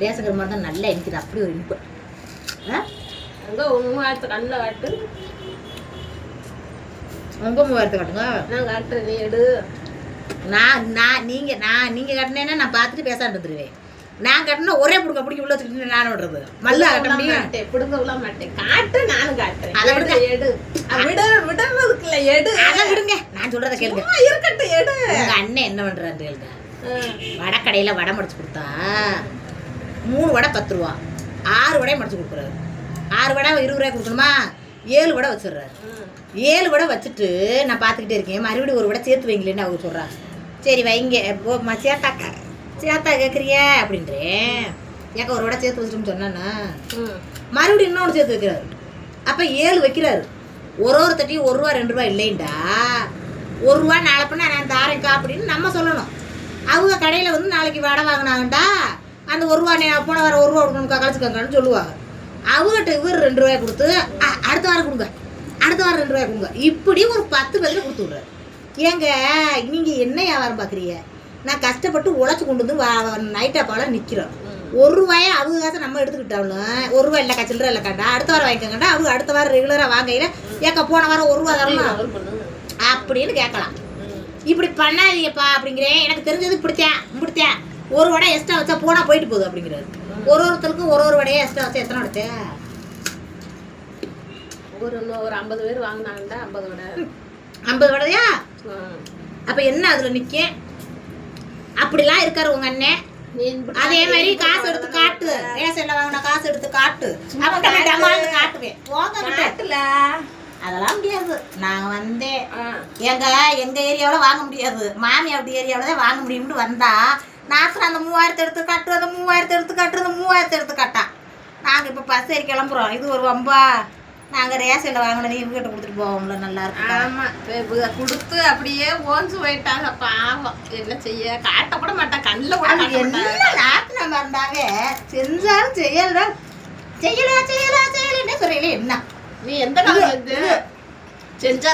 Ration கடை மாதிரி தான் நல்லா இனிக்குது, அப்படி ஒரு இனிப்பு. அங்கே 3000 கண்ணில் காட்டு, உங்க 3000 காட்டுங்க. நான் காட்டுறேன், நீ எடு. நீங்க கட்டினேன்னா நான் பார்த்துட்டு பேசாண்டு வந்துடுவேன். நான் கட்டினா ஒரே பிடிக்க உள்ள வச்சுக்கிட்டு நானும் விடுறது. மல்ல கட்ட முடியும், பிடுங்க விட மாட்டேன். காட்டு, நானும் காட்டுறேன். அதை விடுங்க, எடு. விடுறதுக்குள்ள எடு. அதை விடுங்க, நான் சொல்றத கேளுங்க. இருக்கட்டும், எடு. உங்க அண்ணன் என்ன பண்றாரு கேளுங்க. வடை கடையில வடை மடிச்சு கொடுத்தா 3 வடை 10 ரூபா, 6 வடையை மடிச்சு கொடுக்குறாரு. 6 வடை 20 ரூபாய் கொடுக்கணுமா, 7 வடை வச்சிடுறாரு. 7 வடை வச்சுட்டு நான் பார்த்துக்கிட்டே இருக்கேன். மறுபடியும் ஒரு வடை சேர்த்து வைங்களேன்னு அவங்க சொல்கிறாங்க. சரி வைங்க, சேத்தா கேட்குறிய அப்படின்றேன். ஏக்கா ஒரு வடை சேர்த்து வச்சுட்டோம்னு சொன்னானா, மறுபடியும் இன்னொன்று சேர்த்து வைக்கிறாரு. அப்போ 7 வைக்கிறாரு. ஒரு தட்டியும் 1 ரூபா 2 ரூபா இல்லைண்டா, 1 ரூபா நாளை பண்ண நான் தாரேன்க்கா அப்படின்னு நம்ம சொல்லணும். அவங்க கடையில் வந்து நாளைக்கு வடை வாங்கினாங்கண்டா, அந்த 1 ரூபா போன வாரம் 1 ரூபா கொடுக்கணுக்கா கழிச்சுக்கங்கன்னு சொல்லுவாங்க. அவங்ககிட்ட இவர் 2 ரூபாய் கொடுத்து அடுத்த வாரம் கொடுங்க, அடுத்த வாரம் 2 ரூபாய் கொடுங்க, இப்படி ஒரு 10 பேருக்கு கொடுத்து விட்றாரு. ஏங்க நீங்கள் என்ன வியாபாரம் பார்க்குறீங்க? நான் கஷ்டப்பட்டு உழைச்சி கொண்டு வந்து நைட்டாப்பாலாம் நிற்கிறோம். 1 ரூபாயை அவங்க காசை நம்ம எடுத்துக்கிட்டாலும் 1 ரூபா இல்லைக்கா சில்லற இல்லைக்காண்டா, அடுத்த வாரம் வாங்கிக்கங்கண்டா. அவங்க அடுத்த வாரம் ரெகுலராக வாங்கையில் ஏக்கா போன வாரம் 1 ரூபா தரணும் அப்படின்னு கேட்கலாம். இப்படி பண்ணாதீங்கப்பா அப்படிங்கிறேன். எனக்கு தெரிஞ்சது இப்படித்தேன் 1 வடை எக்ஸ்ட்ரா வச்சா போனால் போயிட்டு போகுது அப்படிங்கிறாரு. ஒருத்தருக்கும் ஒரு வடையை எக்ஸ்ட்ரா வச்சா எத்தனை வடை? ஒரு 50 பேர் வாங்கினாங்கடா, 50 வடை. 50 வடையா? அப்போ என்ன அதில் நிற்க? அப்படிலாம் இருக்காரு உங்க அண்ணன். அதே மாதிரி காசு எடுத்து காட்டு, ரேஷன்ல வாங்கின காசு எடுத்து காட்டு, காட்டுவேன். அதெல்லாம் முடியாது. நாங்கள் வந்தேன் எங்கள் ஏரியாவில் வாங்க முடியாது, மாமி அப்படி ஏரியாவில் தான் வாங்க முடியும்னு வந்தா நாசரம் அந்த 3000 எடுத்து காட்டு, அந்த 3000 எடுத்து காட்டு, அந்த 3000 எடுத்து காட்டா. நாங்கள் இப்போ பஸ் ஏறி கிளம்புறோம். இது ஒரு வம்பா? நாங்கள் ரேஷனில் வாங்கினது இவங்ககிட்ட கொடுத்துட்டு போவோம்ல, நல்லா இருக்கும். ஆமாம், கொடுத்து அப்படியே ஓஞ்சு போயிட்டாங்க. பாவம், என்ன செய்ய? காட்டப்பட மாட்டா, கண்ணில் கூட என்ன நாட்டு நம்ம இருந்தாவே செஞ்சாலும் செய்யலன்னே சொல்றீங்களே என்ன? நீ எந்த காலம் செஞ்சா